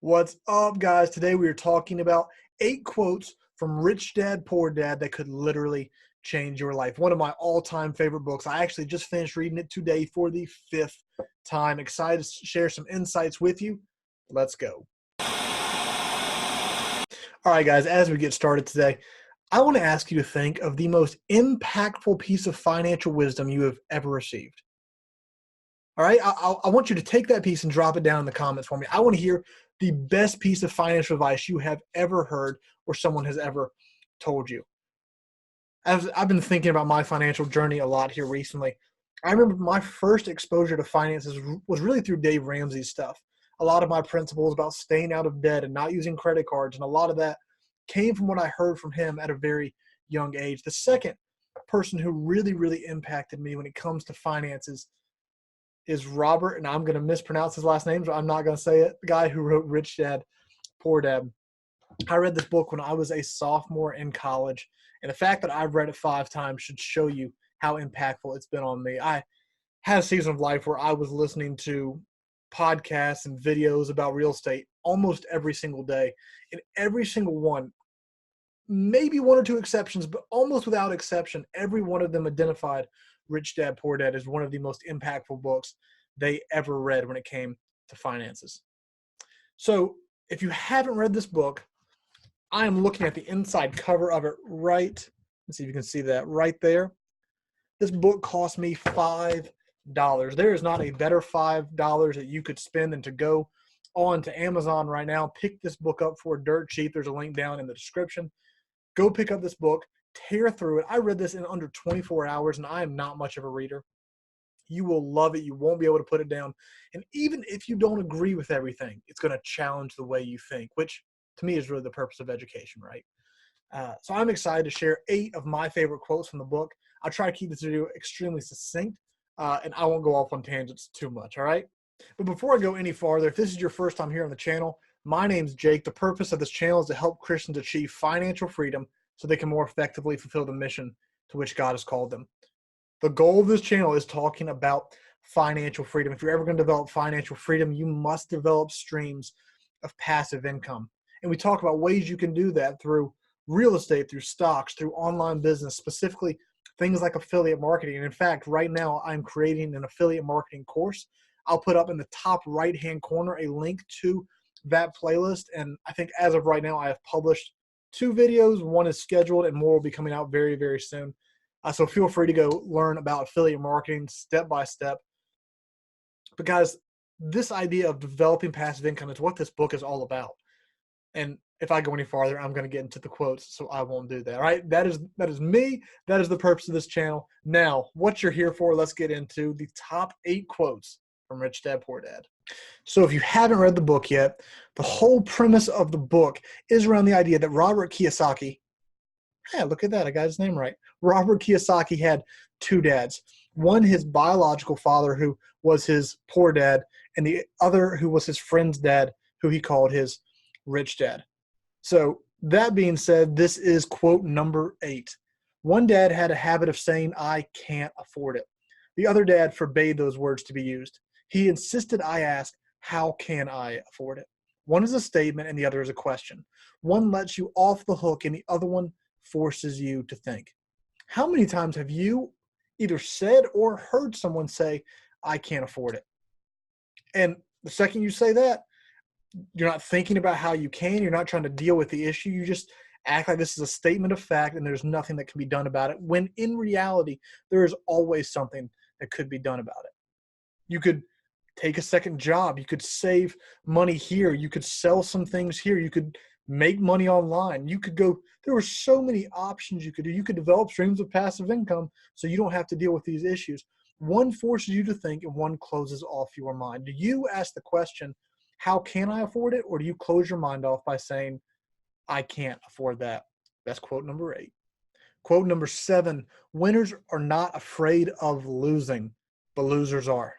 What's up, guys? Today we are talking about 8 quotes from Rich Dad, Poor Dad that could literally change your life. One of my all-time favorite books. I actually just finished reading it today for the 5th time. Excited to share some insights with you. Let's go. All right, guys, as we get started today, I want to ask you to think of the most impactful piece of financial wisdom you have ever received. All right, I want you to take that piece and drop it down in the comments for me. I want to hear the best piece of financial advice you have ever heard or someone has ever told you. As I've been thinking about my financial journey a lot here recently, I remember my first exposure to finances was really through Dave Ramsey's stuff. A lot of my principles about staying out of debt and not using credit cards, and a lot of that came from what I heard from him at a very young age. The second person who really impacted me when it comes to finances is Robert, and I'm going to mispronounce his last name, so I'm not going to say it. The guy who wrote Rich Dad, Poor Dad. I read this book when I was a sophomore in college, and the fact that I've read it 5 times should show you how impactful it's been on me. I had a season of life where I was listening to podcasts and videos about real estate almost every single day, and every single one, maybe 1 or 2 exceptions, but almost without exception, every one of them identified Rich Dad, Poor Dad as one of the most impactful books they ever read when it came to finances. So if you haven't read this book, I am looking at the inside cover of it right. Let's see if you can see that right there. This book cost me $5. There is not a better $5 that you could spend than to go on to Amazon right now. Pick this book up for dirt cheap. There's a link down in the description. Go pick up this book, tear through it. I read this in under 24 hours, and I am not much of a reader. You will love it. You won't be able to put it down. And even if you don't agree with everything, it's going to challenge the way you think, which to me is really the purpose of education, right? So I'm excited to share 8 of my favorite quotes from the book. I'll try to keep this video extremely succinct, and I won't go off on tangents too much, all right? But before I go any farther, if this is your first time here on the channel, my name's Jake. The purpose of this channel is to help Christians achieve financial freedom so they can more effectively fulfill the mission to which God has called them. The goal of this channel is talking about financial freedom. If you're ever going to develop financial freedom, you must develop streams of passive income. And we talk about ways you can do that through real estate, through stocks, through online business, specifically things like affiliate marketing. And in fact, right now I'm creating an affiliate marketing course. I'll put up in the top right-hand corner a link to that playlist. And I think as of right now, I have published 2 videos. 1 is scheduled and more will be coming out very soon. So feel free to go learn about affiliate marketing step by step, because this idea of developing passive income is what this book is all about. And if I go any farther, I'm going to get into the quotes, so I won't do that. All right, that is me. That is the purpose of this channel. Now, what you're here for, let's get into the top 8 quotes from Rich Dad, Poor Dad. So if you haven't read the book yet, the whole premise of the book is around the idea that Robert Kiyosaki, yeah, look at that, I got his name right. Robert Kiyosaki had 2 dads. One, his biological father, who was his poor dad, and the other who was his friend's dad, who he called his rich dad. So that being said, this is quote number 8. One dad had a habit of saying, "I can't afford it." The other dad forbade those words to be used. He insisted I ask, "How can I afford it?" One is a statement and the other is a question. One lets you off the hook and the other one forces you to think. How many times have you either said or heard someone say, "I can't afford it"? And the second you say that, you're not thinking about how you can. You're not trying to deal with the issue. You just act like this is a statement of fact and there's nothing that can be done about it, when in reality, there is always something that could be done about it. You could take a second job. You could save money here. You could sell some things here. You could make money online. You could go, there were so many options you could do. You could develop streams of passive income so you don't have to deal with these issues. One forces you to think and one closes off your mind. Do you ask the question, "How can I afford it?" Or do you close your mind off by saying, "I can't afford that"? That's quote number 8. Quote number 7, winners are not afraid of losing, but losers are.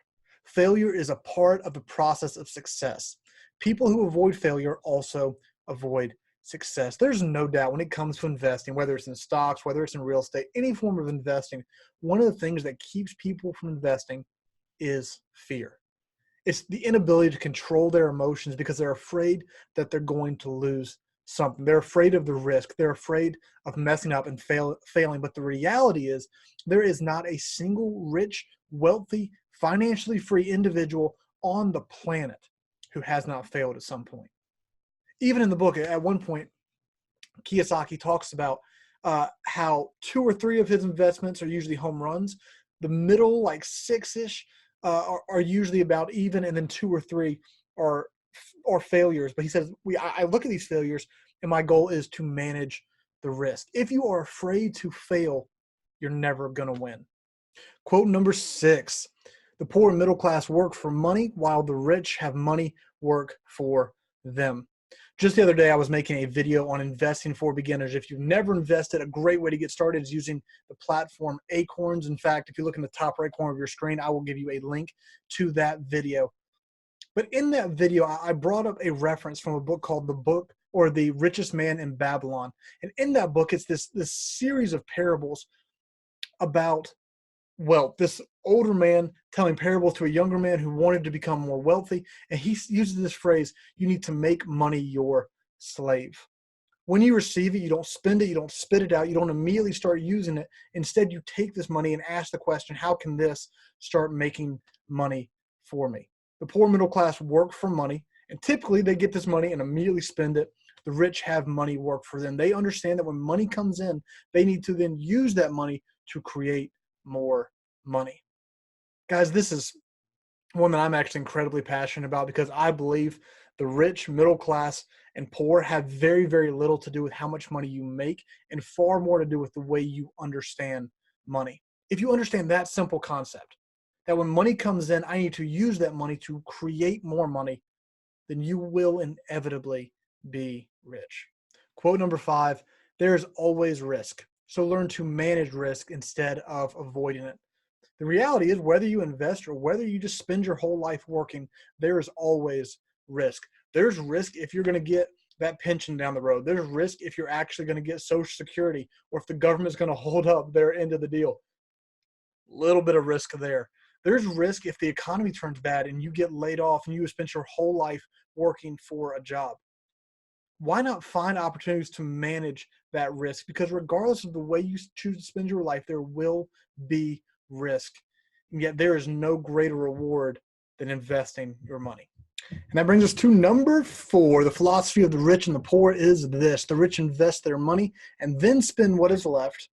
Failure is a part of the process of success. People who avoid failure also avoid success. There's no doubt when it comes to investing, whether it's in stocks, whether it's in real estate, any form of investing, one of the things that keeps people from investing is fear. It's the inability to control their emotions because they're afraid that they're going to lose something. They're afraid of the risk. They're afraid of messing up and failing. But the reality is, there is not a single rich, wealthy, financially free individual on the planet who has not failed at some point. Even in the book, at one point, Kiyosaki talks about how 2 or 3 of his investments are usually home runs. The middle, like 6-ish, are usually about even, and then 2 or 3 are failures. But he says, I look at these failures, and my goal is to manage the risk. If you are afraid to fail, you're never going to win. Quote number 6: the poor and middle class work for money, while the rich have money work for them. Just the other day, I was making a video on investing for beginners. If you've never invested, a great way to get started is using the platform Acorns. In fact, if you look in the top right corner of your screen, I will give you a link to that video. But in that video, I brought up a reference from a book called The Richest Man in Babylon. And in that book, it's this series of parables about wealth. This older man telling parables to a younger man who wanted to become more wealthy. And he uses this phrase, you need to make money your slave. When you receive it, you don't spend it, you don't spit it out, you don't immediately start using it. Instead, you take this money and ask the question, how can this start making money for me? The poor middle class work for money, and typically they get this money and immediately spend it. The rich have money work for them. They understand that when money comes in, they need to then use that money to create more money. Guys, this is one that I'm actually incredibly passionate about because I believe the rich, middle class, and poor have very, very little to do with how much money you make and far more to do with the way you understand money. If you understand that simple concept, that when money comes in, I need to use that money to create more money, then you will inevitably be rich. Quote number 5, there is always risk. So learn to manage risk instead of avoiding it. The reality is, whether you invest or whether you just spend your whole life working, there is always risk. There's risk if you're going to get that pension down the road. There's risk if you're actually going to get Social Security or if the government's going to hold up their end of the deal. Little bit of risk there. There's risk if the economy turns bad and you get laid off and you have spent your whole life working for a job. Why not find opportunities to manage that risk? Because regardless of the way you choose to spend your life, there will be risk. And yet there is no greater reward than investing your money. And that brings us to number 4. The philosophy of the rich and the poor is this: the rich invest their money and then spend what is left.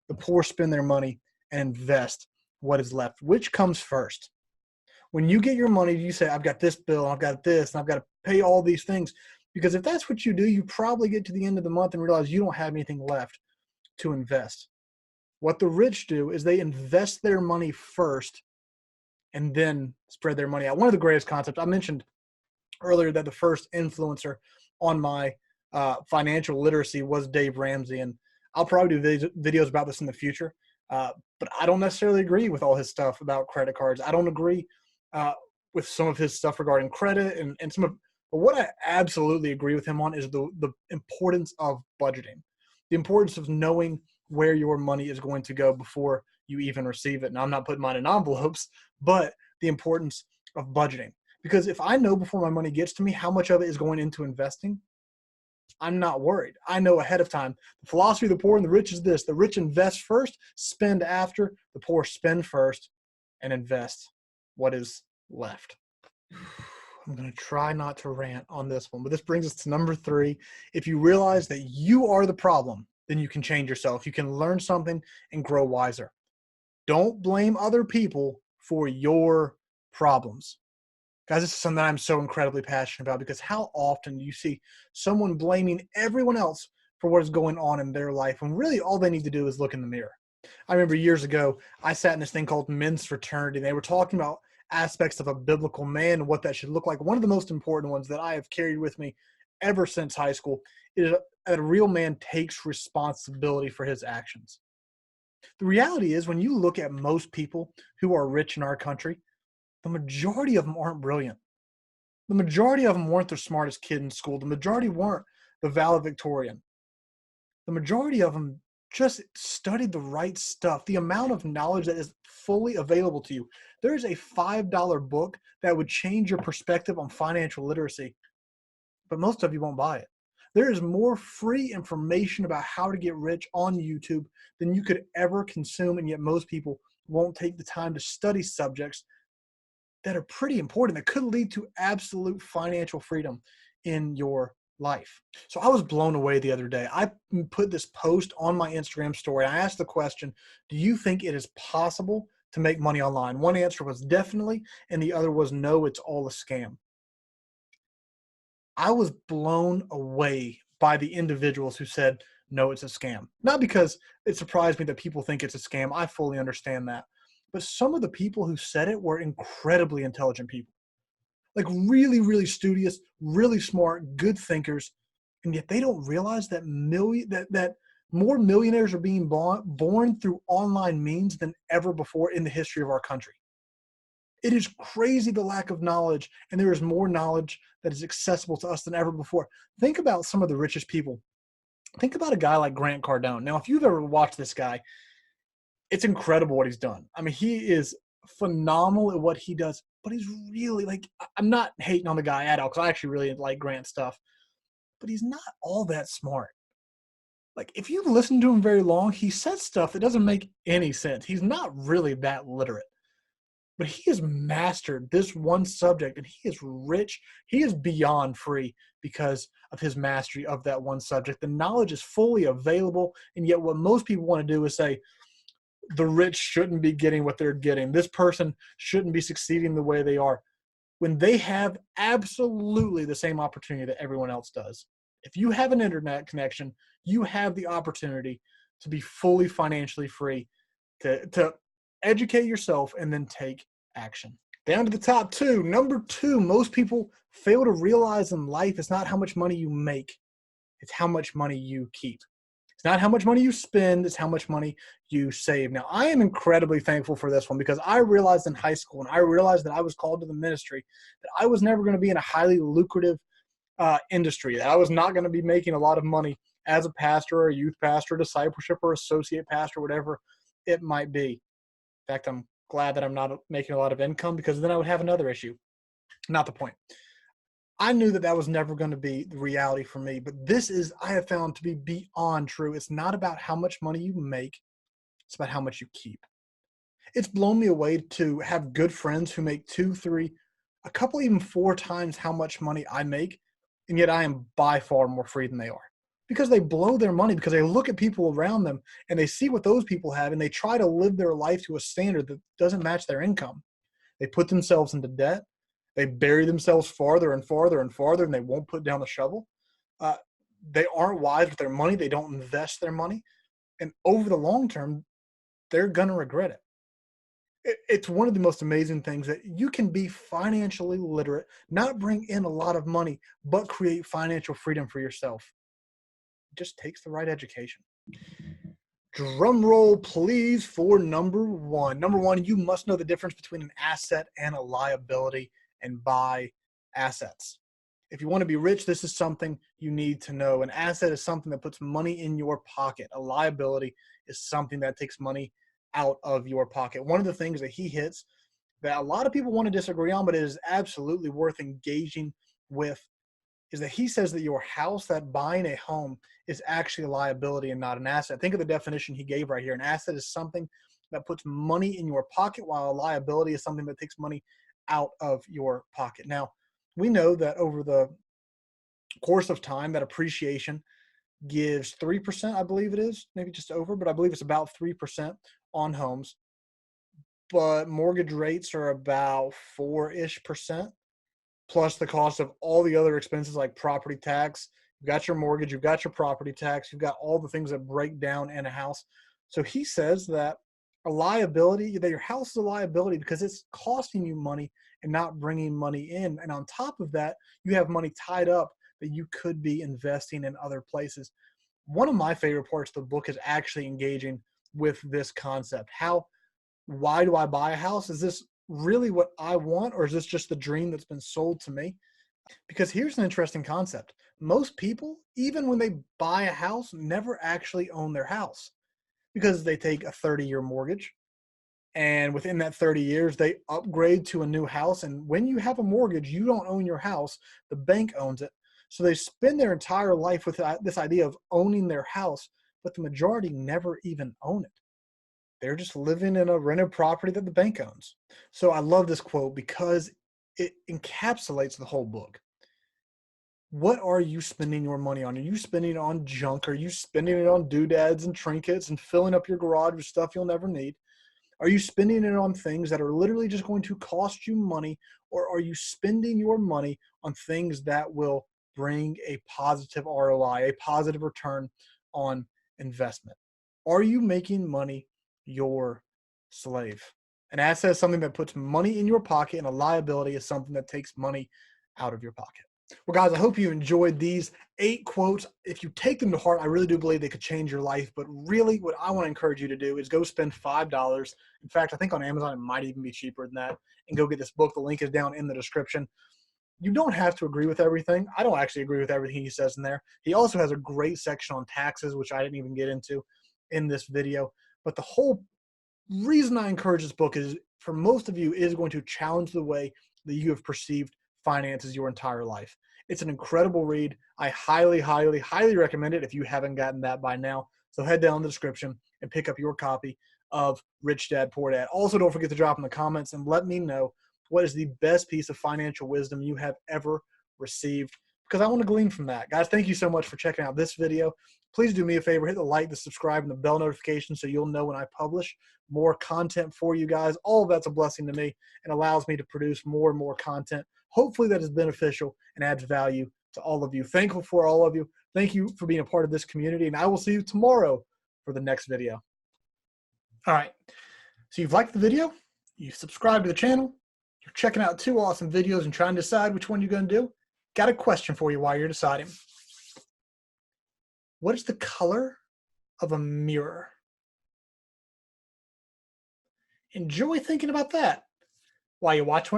The poor spend their money and invest what is left. Which comes first? When you get your money, you say, I've got this bill, I've got this, and I've got to pay all these things. Because if that's what you do, you probably get to the end of the month and realize you don't have anything left to invest. What the rich do is they invest their money first and then spread their money out. One of the greatest concepts, I mentioned earlier that the first influencer on my financial literacy was Dave Ramsey, and I'll probably do videos about this in the future. But I don't necessarily agree with all his stuff about credit cards. I don't agree with some of his stuff regarding credit and some of. But what I absolutely agree with him on is the importance of budgeting, the importance of knowing where your money is going to go before you even receive it. Now, I'm not putting mine in envelopes, but the importance of budgeting. Because if I know before my money gets to me how much of it is going into investing, I'm not worried. I know ahead of time. The philosophy of the poor and the rich is this: the rich invest first, spend after. The poor spend first and invest what is left. I'm going to try not to rant on this one, but this brings us to number 3. If you realize that you are the problem, then you can change yourself. You can learn something and grow wiser. Don't blame other people for your problems. Guys, this is something that I'm so incredibly passionate about, because how often do you see someone blaming everyone else for what is going on in their life when really all they need to do is look in the mirror? I remember years ago, I sat in this thing called men's fraternity. They were talking about aspects of a biblical man and what that should look like. One of the most important ones that I have carried with me ever since high school is that a real man takes responsibility for his actions. The reality is, when you look at most people who are rich in our country, the majority of them aren't brilliant. The majority of them weren't the smartest kid in school. The majority weren't the valedictorian. The majority of them Just study the right stuff. The amount of knowledge that is fully available to you. There is a $5 book that would change your perspective on financial literacy, but most of you won't buy it. There is more free information about how to get rich on YouTube than you could ever consume, and yet most people won't take the time to study subjects that are pretty important that could lead to absolute financial freedom in your life. So I was blown away the other day. I put this post on my Instagram story. I asked the question, do you think it is possible to make money online? One answer was definitely, and the other was no, it's all a scam. I was blown away by the individuals who said, no, it's a scam. Not because it surprised me that people think it's a scam. I fully understand that. But some of the people who said it were incredibly intelligent people, like really, really studious, really smart, good thinkers. And yet they don't realize that that more millionaires are being born through online means than ever before in the history of our country. It is crazy the lack of knowledge, and there is more knowledge that is accessible to us than ever before. Think about some of the richest people. Think about a guy like Grant Cardone. Now, if you've ever watched this guy, it's incredible what he's done. I mean, he is phenomenal at what he does, but he's really like, I'm not hating on the guy at all because I actually really like Grant's stuff, but he's not all that smart. Like, if you listen to him very long, he says stuff that doesn't make any sense. He's not really that literate. But he has mastered this one subject, and he is rich. He is beyond free because of his mastery of that one subject. The knowledge is fully available, and yet what most people want to do is say, the rich shouldn't be getting what they're getting. This person shouldn't be succeeding the way they are, when they have absolutely the same opportunity that everyone else does. If you have an internet connection, you have the opportunity to be fully financially free, to educate yourself and then take action. Down to the top two. Number two, most people fail to realize in life it's not how much money you make, it's how much money you keep. It's not how much money you spend, it's how much money you save. Now, I am incredibly thankful for this one because I realized in high school, and I realized that I was called to the ministry, that I was never going to be in a highly lucrative industry, that I was not going to be making a lot of money as a pastor or a youth pastor, discipleship or associate pastor, whatever it might be. In fact, I'm glad that I'm not making a lot of income because then I would have another issue. Not the point. I knew that that was never going to be the reality for me, but this is, I have found to be beyond true. It's not about how much money you make, it's about how much you keep. It's blown me away to have good friends who make two, three, a couple, even four times how much money I make, and yet I am by far more free than they are. Because they blow their money, because they look at people around them and they see what those people have, and they try to live their life to a standard that doesn't match their income. They put themselves into debt. They bury themselves farther and farther and farther, and they won't put down the shovel. Uh, they aren't wise with their money. They don't invest their money. And over the long term, they're going to regret it. It's one of the most amazing things that you can be financially literate, not bring in a lot of money, but create financial freedom for yourself. It just takes the right education. Drum roll, please, for number one. Number one, you must know the difference between an asset and a liability and buy assets. If you want to be rich, this is something you need to know. An asset is something that puts money in your pocket. A liability is something that takes money out of your pocket. One of the things that he hits that a lot of people want to disagree on, but it is absolutely worth engaging with, is that he says that your house, that buying a home, is actually a liability and not an asset. Think of the definition he gave right here. An asset is something that puts money in your pocket, while a liability is something that takes money out of your pocket. Now, we know that over the course of time, that appreciation gives 3%, I believe it is, maybe just over, but I believe it's about 3% on homes. But mortgage rates are about 4-ish percent, plus the cost of all the other expenses like property tax. You've got your mortgage, you've got your property tax, you've got all the things that break down in a house. So he says that a liability, that your house is a liability because it's costing you money and not bringing money in. And on top of that, you have money tied up that you could be investing in other places. One of my favorite parts of the book is actually engaging with this concept. Why do I buy a house? Is this really what I want, or is this just the dream that's been sold to me? Because here's an interesting concept. Most people, even when they buy a house, never actually own their house. because they take a 30-year mortgage. And within that 30 years, they upgrade to a new house. And when you have a mortgage, you don't own your house, the bank owns it. So they spend their entire life with this idea of owning their house, but the majority never even own it. They're just living in a rented property that the bank owns. So I love this quote because it encapsulates the whole book. What are you spending your money on? Are you spending it on junk? Are you spending it on doodads and trinkets and filling up your garage with stuff you'll never need? Are you spending it on things that are literally just going to cost you money, or are you spending your money on things that will bring a positive ROI, a positive return on investment? Are you making money your slave? An asset is something that puts money in your pocket, and a liability is something that takes money out of your pocket. Well, guys, I hope you enjoyed these 8 quotes. If you take them to heart, I really do believe they could change your life. But really, what I want to encourage you to do is go spend $5. In fact, I think on Amazon it might even be cheaper than that. And go get this book. The link is down in the description. You don't have to agree with everything. I don't actually agree with everything he says in there. He also has a great section on taxes, which I didn't even get into in this video. But the whole reason I encourage this book is, for most of you, is going to challenge the way that you have perceived finances your entire life. It's an incredible read. I highly, highly, highly recommend it if you haven't gotten that by now. So head down in the description and pick up your copy of Rich Dad, Poor Dad. Also, don't forget to drop in the comments and let me know what is the best piece of financial wisdom you have ever received, because I want to glean from that. Guys, thank you so much for checking out this video. Please do me a favor, hit the like, the subscribe, and the bell notification so you'll know when I publish more content for you guys. All of that's a blessing to me and allows me to produce more and more content. Hopefully that is beneficial and adds value to all of you. Thankful for all of you. Thank you for being a part of this community, and I will see you tomorrow for the next video. All right, so you've liked the video, you've subscribed to the channel, you're checking out 2 awesome videos and trying to decide which one you're going to do. Got a question for you while you're deciding. What is the color of a mirror? Enjoy thinking about that while you watch one.